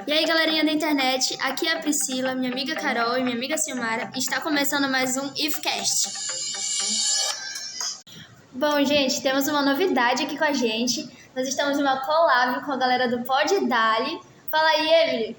E aí, galerinha da internet, aqui é a Priscila, minha amiga Carol e minha amiga Silmara, e está começando mais um IFCast. Bom, gente, temos uma novidade aqui com a gente. Nós estamos em uma collab com a galera do Pod Dali. Fala aí, Emily.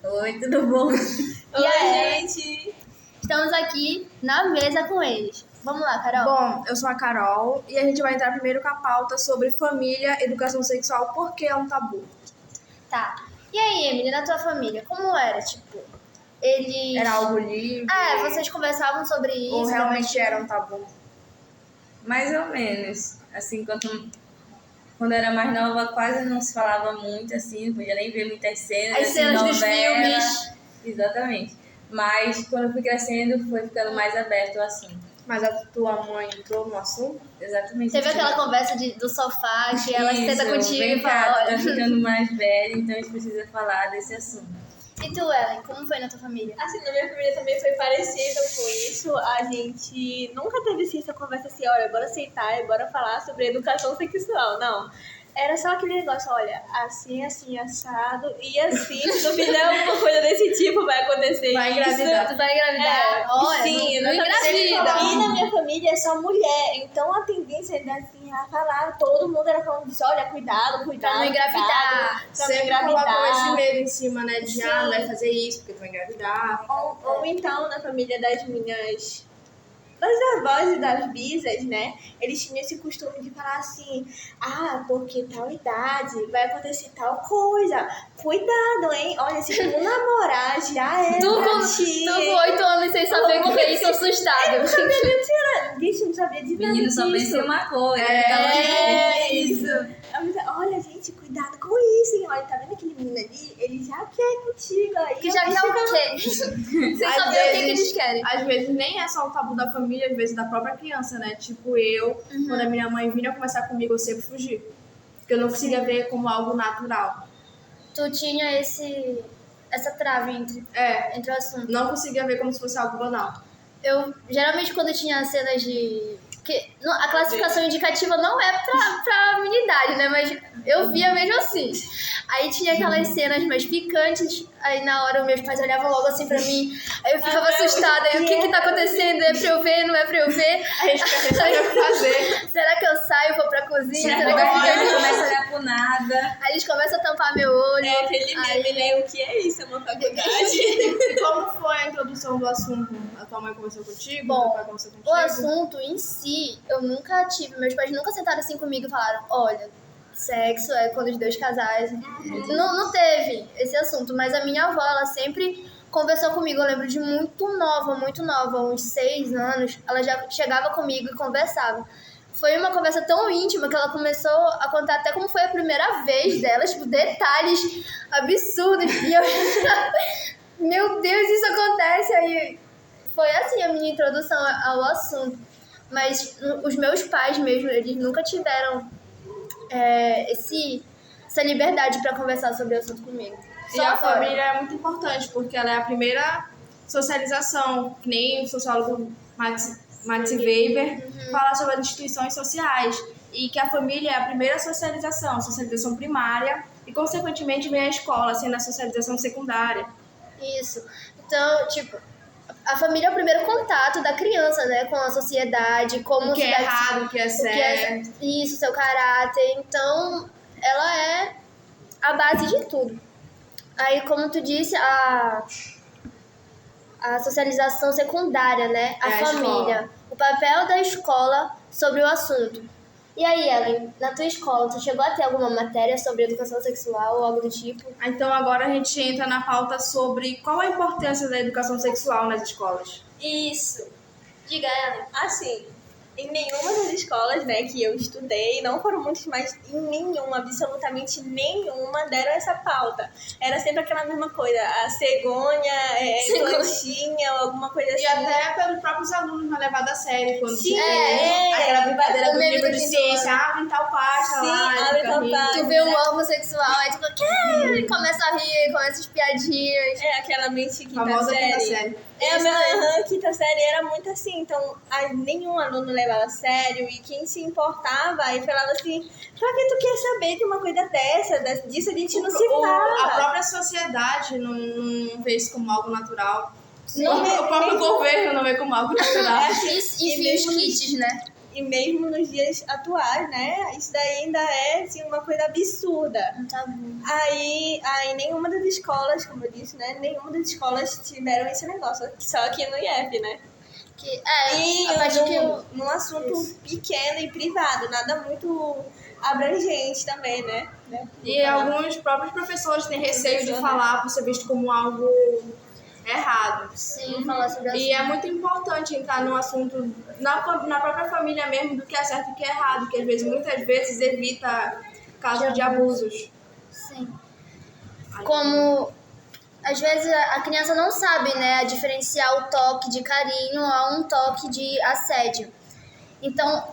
Oi, tudo bom? Oi, gente. Estamos aqui na mesa com eles. Vamos lá, Carol. Bom, eu sou a Carol e a gente vai entrar primeiro com a pauta sobre família, educação sexual, porque é um tabu. Tá. E aí, Emily, na tua família, como era? Tipo, eles... Era algo livre? Vocês conversavam sobre isso? Ou realmente era um tabu? Mais ou menos. Assim, quando eu era mais nova, quase não se falava muito, assim, não podia nem ver muitas cenas. As cenas dos filmes. Exatamente. Mas quando eu fui crescendo, foi ficando mais aberto o assunto. Mas a tua mãe entrou no assunto? Exatamente. Teve aquela conversa do sofá que ela senta contigo e fala, olha... Tá ficando mais velha, então a gente precisa falar desse assunto. E tu, Ellen, como foi na tua família? Assim, na minha família também foi parecido com isso. A gente nunca teve assim, essa conversa assim, olha, bora sentar e bora falar sobre educação sexual. Não. Era só aquele negócio, olha, assim, assado, e assim, se tu fizer alguma coisa desse tipo, vai acontecer Vai isso. engravidar. Tu vai engravidar? Olha, sim, não engravida. E na minha família é só mulher, então a tendência era assim, a falar, todo mundo era falando disso, olha, cuidado. Pra não engravidar. Pra não Sempre engravidar. colocou esse medo em cima, né? De, Sim. não vai fazer isso, porque tu vai engravidar. Ou então, na família das minhas... das avós e das bisas, né? Eles tinham esse costume de falar assim, porque tal idade vai acontecer tal coisa. Cuidado, hein? Olha, se tu não namorar, já é Tu com gatinho. 8 anos sem saber o que é isso, assustado. Eu não sabia de nada. Bicho, não sabia de O nada menino só disso. pensa em uma coisa. É isso. Olha, gente, cuidado com isso, hein? Olha, tá vendo aquele menino ali? Ele já quer contigo aí. Que já quer o quê? Sem saber o que eles querem. Às vezes nem é só o tabu da família, às vezes da própria criança, né? Tipo, quando a minha mãe vinha conversar comigo, eu sempre fugi. Porque eu não conseguia ver como algo natural. Tu tinha essa trave entre o assunto. Não conseguia ver como se fosse algo banal. Eu, geralmente, quando tinha cenas de... a classificação indicativa não é pra minha idade, né? Mas eu via mesmo assim. Aí tinha aquelas cenas mais picantes, aí na hora meus pais olhavam logo assim pra mim, aí eu ficava assustada, aí o que tá acontecendo? É pra eu ver, não é pra eu ver? A gente fica sem saber o que fazer. Será que eu saio, vou pra cozinha? Será que eu Não começa a olhar pro nada. Aí eles começam a tampar meu olho. É aquele meme, né? O que é isso? É uma faculdade. E como foi a introdução do assunto? A tua mãe conversou contigo? Bom, Teu pai conversou contigo? O assunto em si, eu nunca tive. Meus pais nunca sentaram assim comigo e falaram, olha, sexo é quando os dois casais. Não teve esse assunto, mas a minha avó, ela sempre conversou comigo. Eu lembro de muito nova, uns 6 anos, ela já chegava comigo e conversava. Foi uma conversa tão íntima que ela começou a contar até como foi a primeira vez dela, tipo, detalhes absurdos. E eu, meu Deus, isso acontece. Aí foi assim a minha introdução ao assunto. Mas os meus pais mesmo, eles nunca tiveram essa liberdade para conversar sobre o assunto comigo. E a família é muito importante, porque ela é a primeira socialização, que nem o sociólogo Max Weber fala sobre as instituições sociais, e que a família é a primeira socialização primária, e consequentemente vem a escola, sendo a socialização secundária. Isso. Então, tipo, a família é o primeiro contato da criança, né, com a sociedade, como O que é errado, o que é certo. Isso, seu caráter. Então, ela é a base de tudo. Aí, como tu disse, a socialização secundária, né, a família. Escola. O papel da escola sobre o assunto. E aí, Ellen, na tua escola, tu chegou a ter alguma matéria sobre educação sexual ou algo do tipo? Então agora a gente entra na pauta sobre qual a importância da educação sexual nas escolas. Isso. Diga, Ellen. Assim, em nenhuma das escolas, né, que eu estudei, não foram muitas, mas em nenhuma, absolutamente nenhuma, deram essa pauta. Era sempre aquela mesma coisa, a cegonha, plantinha, ou alguma coisa assim. E até pelos próprios alunos não é levado a sério quando Sim, aquela brincadeira o do meme livro do de pintor. ciência, abre tal página Sim, lá, abre fica tal rindo. página. Tu vê um homossexual, aí tu fala, que? Começa a rir, começa as piadinhas. É aquela mente quinta Famosa quinta série. série. A minha quinta série era muito assim, então nenhum aluno levava a sério, e quem se importava aí falava assim, pra que tu quer saber de uma coisa disso a gente não se fala. A própria sociedade sociedade não vê isso como algo natural. Sim. O próprio governo não vê como algo natural. Enfim, os kits, né? E mesmo nos dias atuais, né? Isso daí ainda é assim, uma coisa absurda. Um tabu. Aí nenhuma das escolas, como eu disse, né? Nenhuma das escolas tiveram esse negócio. Só aqui no IEF, né? E a parte que num assunto pequeno e privado, nada muito abrangente também, né? E alguns próprios professores têm receio de falar por ser visto como algo errado. Sim, falar sobre assunto. E é muito importante entrar no assunto na própria família mesmo do que é certo e o que é errado, que muitas vezes evita casos de abusos. Sim. Como às vezes a criança não sabe, né, diferenciar o toque de carinho a um toque de assédio. Então,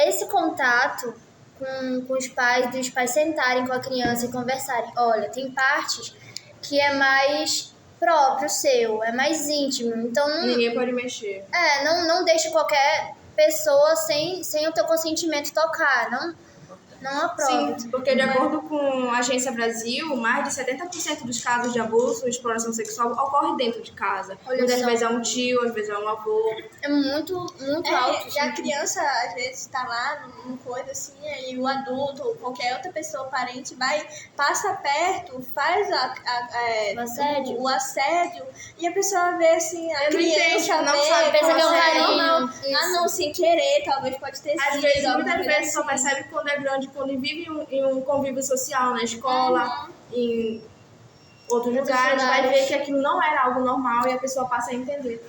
esse contato com os pais, dos pais sentarem com a criança e conversarem. Olha, tem partes que é mais próprio seu, é mais íntimo. Então, Ninguém pode mexer. Não deixe qualquer pessoa sem o teu consentimento tocar, não aprove. Sim, porque de acordo com a Agência Brasil, mais de 70% dos casos de abuso e exploração sexual ocorre dentro de casa. Muitas vezes é um tio, às vezes é um avô. É muito alto. E a criança, às vezes, tá lá numa coisa assim, aí o adulto ou qualquer outra pessoa, parente, passa perto, faz o assédio, e a pessoa vê assim, a criança não vê, sabe, pensa que é um não, carinho. não, sem querer, talvez pode ter sido. Às vezes, alguma muitas coisa vezes só assim. percebe quando é grande, quando vive em um convívio social, na escola, em outros lugares, vai ver que aquilo não era algo normal e a pessoa passa a entender.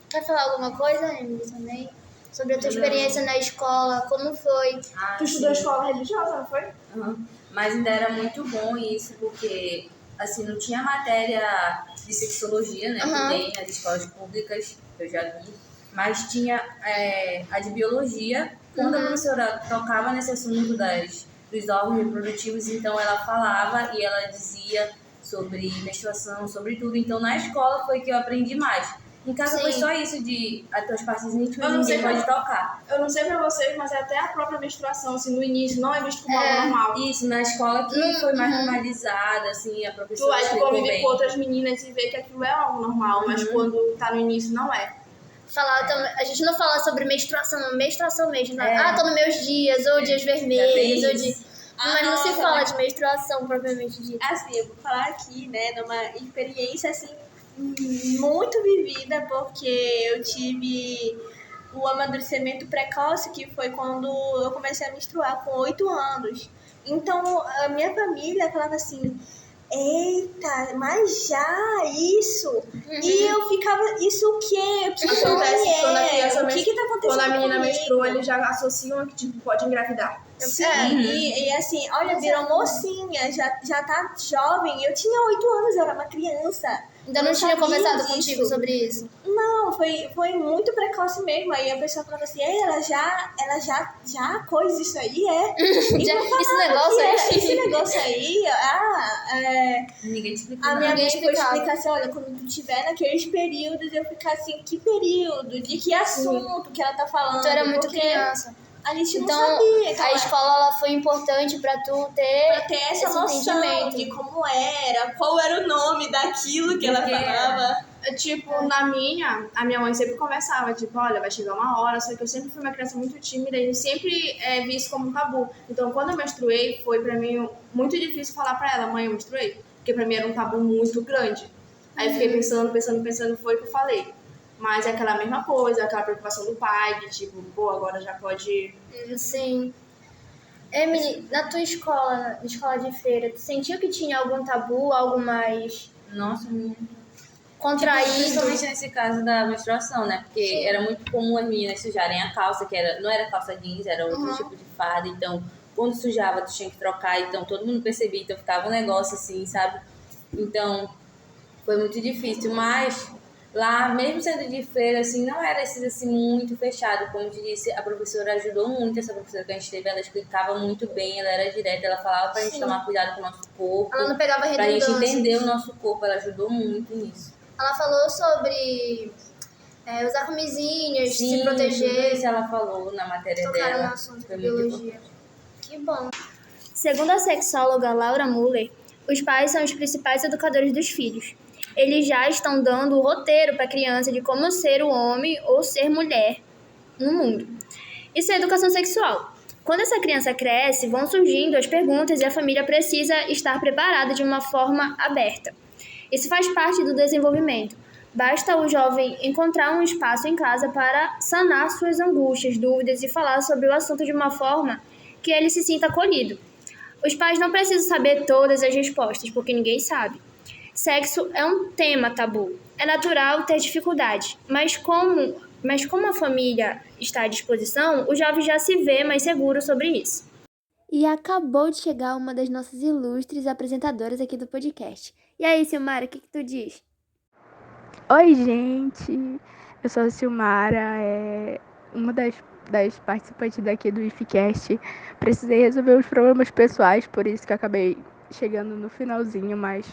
Quer falar alguma coisa, Emily, também? Sobre a tua experiência na escola, como foi? Tu estudou escola religiosa, não foi? Uhum. Mas ainda era muito bom isso, porque assim, não tinha matéria de sexologia, né? Que tem nas escolas públicas, que eu já vi, mas tinha a de biologia. Quando a professora tocava nesse assunto dos órgãos reprodutivos, então ela falava e ela dizia sobre menstruação, sobre tudo. Então na escola foi que eu aprendi mais. Em casa foi só isso de as tuas partes íntimas ninguém pode tocar. Eu não sei pra vocês, mas até a própria menstruação, assim, no início não é visto como algo normal. Isso, na escola que foi mais normalizada, assim, a Tu professora vai conviver com outras meninas e ver que aquilo é algo normal, mas quando tá no início não é. A gente não fala sobre menstruação mesmo. Né? Tô nos meus dias, ou dias vermelhos, ou dias... Mas não se fala de menstruação propriamente dita. Assim, eu vou falar aqui, né, numa experiência, assim, muito vivida, porque eu tive o amadurecimento precoce, que foi quando eu comecei a menstruar com 8 anos. Então, a minha família falava assim, eita, mas já isso? E eu ficava, isso o quê? O que Acontece quando a criança o que tá acontecendo quando a menina comigo? menstrua, eles já associam que tipo, pode engravidar. Sim, e assim, olha, virou mocinha, já tá jovem. Eu tinha 8 anos, eu era uma criança. Ainda não tinha conversado contigo sobre isso? Não, foi muito precoce mesmo. Aí a pessoa falava assim, ela já coisa isso aí, esse negócio aí, Ninguém te explicou a minha nada. mãe foi explicar assim, olha, quando tu tiver naqueles períodos, eu ficar assim, que período? De que assunto que ela tá falando? Tu era muito Porque criança. a gente Então, não sabia. a escola ela foi importante pra tu ter essa esse noção entendimento. de como era, qual era o nome daquilo que ela falava. Tipo, a minha mãe sempre conversava, tipo, olha, vai chegar uma hora, só que eu sempre fui uma criança muito tímida e sempre vi isso como um tabu. Então, quando eu menstruei, foi pra mim muito difícil falar pra ela, mãe, eu menstruei, porque pra mim era um tabu muito grande. Aí eu fiquei pensando, foi o que eu falei. Mas é aquela mesma coisa, aquela preocupação do pai, de tipo, pô, agora já pode... Sim. Emily, na tua escola, na escola de freira, tu sentiu que tinha algum tabu, algo mais Nossa, contraído? Principalmente nesse caso da menstruação, né? Porque era muito comum as meninas sujarem a calça, não era calça jeans, era outro tipo de farda. Então, quando sujava, tu tinha que trocar. Então, todo mundo percebia. Então, ficava um negócio assim, sabe? Então, foi muito difícil. Mas lá, mesmo sendo de freira, assim, não era assim, muito fechado. Como eu te disse, a professora ajudou muito. Essa professora que a gente teve, ela explicava muito bem. Ela era direta, ela falava pra gente tomar cuidado com o nosso corpo. Ela não pegava redundância. Pra gente entender o nosso corpo. Ela ajudou muito nisso. Ela falou sobre usar camisinhas, Sim, se proteger. Isso ela falou na matéria Tocaram dela. no assunto da biologia. Que bom. Segundo a sexóloga Laura Muller, Os pais são os principais educadores dos filhos. Eles já estão dando o roteiro para a criança de como ser o homem ou ser mulher no mundo. Isso é educação sexual. Quando essa criança cresce, vão surgindo as perguntas e a família precisa estar preparada de uma forma aberta. Isso faz parte do desenvolvimento. Basta o jovem encontrar um espaço em casa para sanar suas angústias, dúvidas e falar sobre o assunto de uma forma que ele se sinta acolhido. Os pais não precisam saber todas as respostas, porque ninguém sabe. Sexo é um tema tabu. É natural ter dificuldade, mas como a família está à disposição, o jovem já se vê mais seguro sobre isso. E acabou de chegar uma das nossas ilustres apresentadoras aqui do podcast. E aí, Silmara, o que tu diz? Oi, gente! Eu sou a Silmara, uma das participantes daqui do IFCast. Precisei resolver os problemas pessoais, por isso que acabei chegando no finalzinho, mas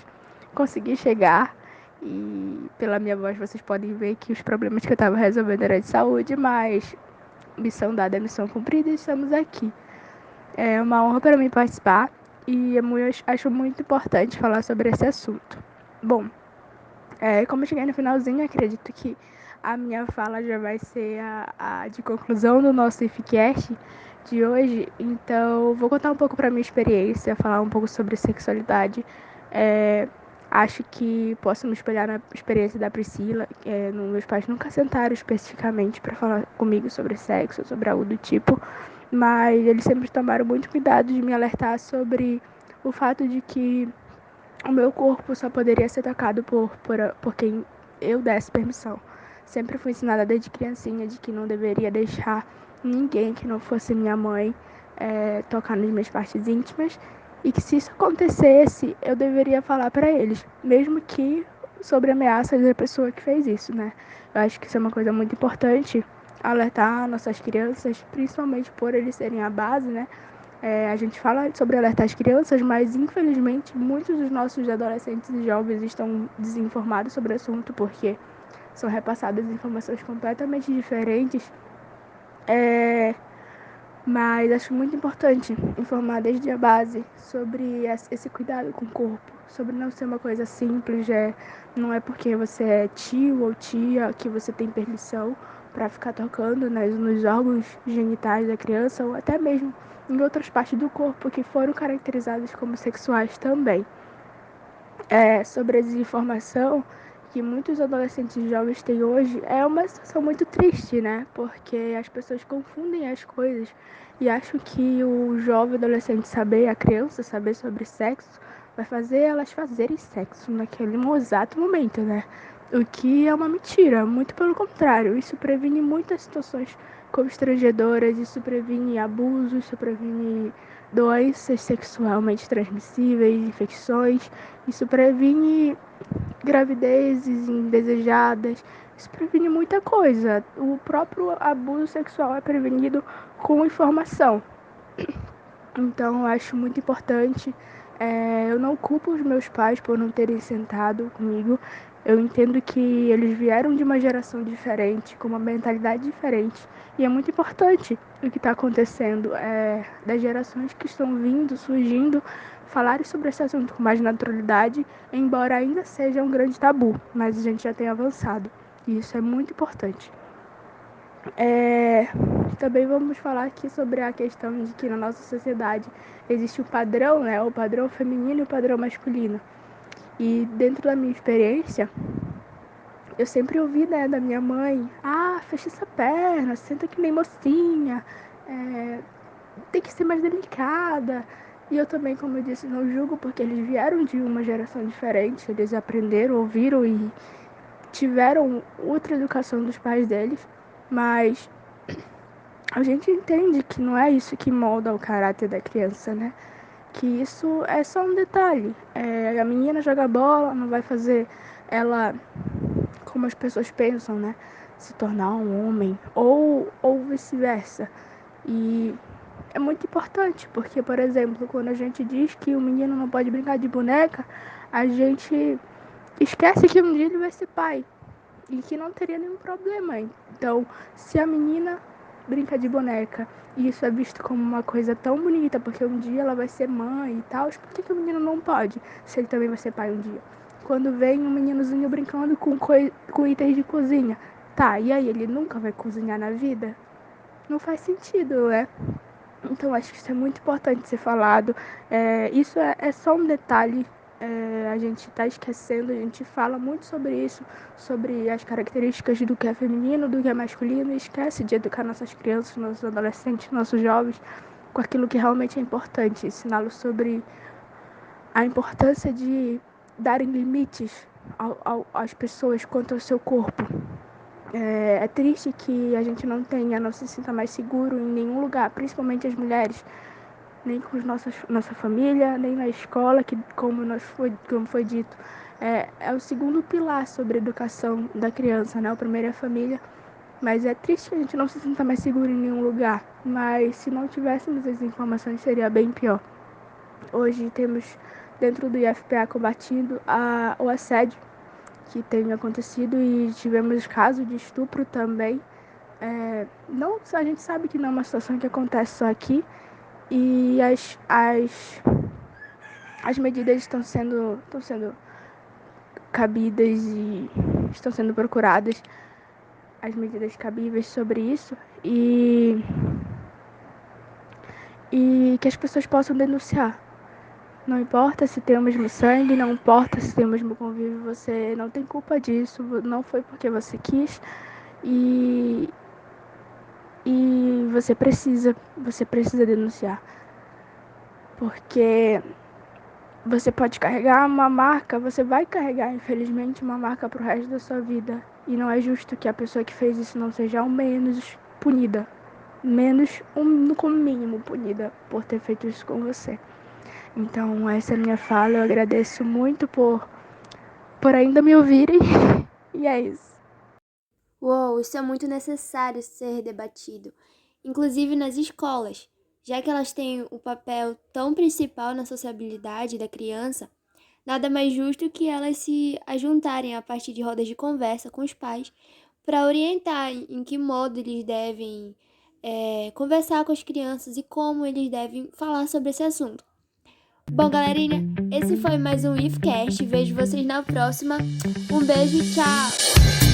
consegui chegar. E pela minha voz vocês podem ver que os problemas que eu estava resolvendo eram de saúde, mas missão dada é missão cumprida e estamos aqui. É uma honra para mim participar e acho muito importante falar sobre esse assunto. Bom, como eu cheguei no finalzinho, acredito que a minha fala já vai ser a de conclusão do nosso IFCast de hoje. Então, vou contar um pouco para minha experiência, falar um pouco sobre sexualidade. Acho que posso me espelhar na experiência da Priscila. Meus pais nunca sentaram especificamente para falar comigo sobre sexo, sobre algo do tipo, mas eles sempre tomaram muito cuidado de me alertar sobre o fato de que o meu corpo só poderia ser tocado por quem eu desse permissão. Sempre fui ensinada desde criancinha de que não deveria deixar ninguém que não fosse minha mãe tocar nas minhas partes íntimas, e que se isso acontecesse, eu deveria falar para eles, mesmo que sobre ameaças da pessoa que fez isso, né? Eu acho que isso é uma coisa muito importante, alertar nossas crianças, principalmente por eles serem a base, né? A gente fala sobre alertar as crianças, mas infelizmente muitos dos nossos adolescentes e jovens estão desinformados sobre o assunto, porque são repassadas informações completamente diferentes. Mas acho muito importante informar desde a base sobre esse cuidado com o corpo, sobre não ser uma coisa simples, não é porque você é tio ou tia que você tem permissão para ficar tocando nos órgãos genitais da criança, ou até mesmo em outras partes do corpo que foram caracterizadas como sexuais também. Sobre a desinformação que muitos adolescentes e jovens têm hoje, é uma situação muito triste, né? Porque as pessoas confundem as coisas e acham que o jovem adolescente a criança saber sobre sexo, vai fazer elas fazerem sexo naquele exato momento, né? O que é uma mentira, muito pelo contrário. Isso previne muitas situações constrangedoras, isso previne abusos, isso previne doenças sexualmente transmissíveis, infecções, isso previne gravidezes indesejadas, isso previne muita coisa. O próprio abuso sexual é prevenido com informação. Então, eu acho muito importante. Eu não culpo os meus pais por não terem sentado comigo. Eu entendo que eles vieram de uma geração diferente, com uma mentalidade diferente. E é muito importante o que está acontecendo, das gerações que estão vindo, surgindo, falarem sobre esse assunto com mais naturalidade, embora ainda seja um grande tabu, mas a gente já tem avançado. E isso é muito importante. Também vamos falar aqui sobre a questão de que na nossa sociedade existe o padrão, né? O padrão feminino e o padrão masculino. E dentro da minha experiência, eu sempre ouvi, né, da minha mãe: fecha essa perna, senta que nem mocinha, tem que ser mais delicada. E eu também, como eu disse, não julgo, porque eles vieram de uma geração diferente, eles aprenderam, ouviram e tiveram outra educação dos pais deles, mas a gente entende que não é isso que molda o caráter da criança, né? Que isso é só um detalhe. A menina joga bola, não vai fazer ela, como as pessoas pensam, né? Se tornar um homem, ou vice-versa. E é muito importante, porque, por exemplo, quando a gente diz que o menino não pode brincar de boneca, a gente esquece que um dia ele vai ser pai e que não teria nenhum problema. Então, se a menina brinca de boneca e isso é visto como uma coisa tão bonita, porque um dia ela vai ser mãe e tal, por que o menino não pode, se ele também vai ser pai um dia? Quando vem um meninozinho brincando com itens de cozinha, tá, e aí ele nunca vai cozinhar na vida? Não faz sentido, né? Então, acho que isso é muito importante ser falado. Isso é só um detalhe, a gente está esquecendo, a gente fala muito sobre isso, sobre as características do que é feminino, do que é masculino, e esquece de educar nossas crianças, nossos adolescentes, nossos jovens, com aquilo que realmente é importante, ensiná-los sobre a importância de darem limites às pessoas quanto ao seu corpo. É triste que a gente não se sinta mais seguro em nenhum lugar, principalmente as mulheres, nem com nossa família, nem na escola, que como foi dito, é o segundo pilar sobre a educação da criança, né? O primeiro é a família, mas é triste que a gente não se sinta mais seguro em nenhum lugar, mas se não tivéssemos as informações seria bem pior. Hoje temos dentro do IFPA combatido o assédio que tem acontecido e tivemos casos de estupro também. Não, a gente sabe que não é uma situação que acontece só aqui e as medidas estão sendo cabidas e estão sendo procuradas as medidas cabíveis sobre isso e que as pessoas possam denunciar. Não importa se tem o mesmo sangue, não importa se tem o mesmo convívio, você não tem culpa disso, não foi porque você quis e você precisa denunciar. Porque você pode carregar uma marca, você vai carregar, infelizmente, uma marca pro resto da sua vida. E não é justo que a pessoa que fez isso não seja ao menos punida. Como mínimo punida por ter feito isso com você. Então, essa é a minha fala. Eu agradeço muito por ainda me ouvirem. E é isso. Uou, isso é muito necessário ser debatido, inclusive nas escolas, já que elas têm o papel tão principal na sociabilidade da criança, nada mais justo que elas se ajuntarem a partir de rodas de conversa com os pais para orientar em que modo eles devem conversar com as crianças e como eles devem falar sobre esse assunto. Bom, galerinha, esse foi mais um IFCast. Vejo vocês na próxima. Um beijo e tchau!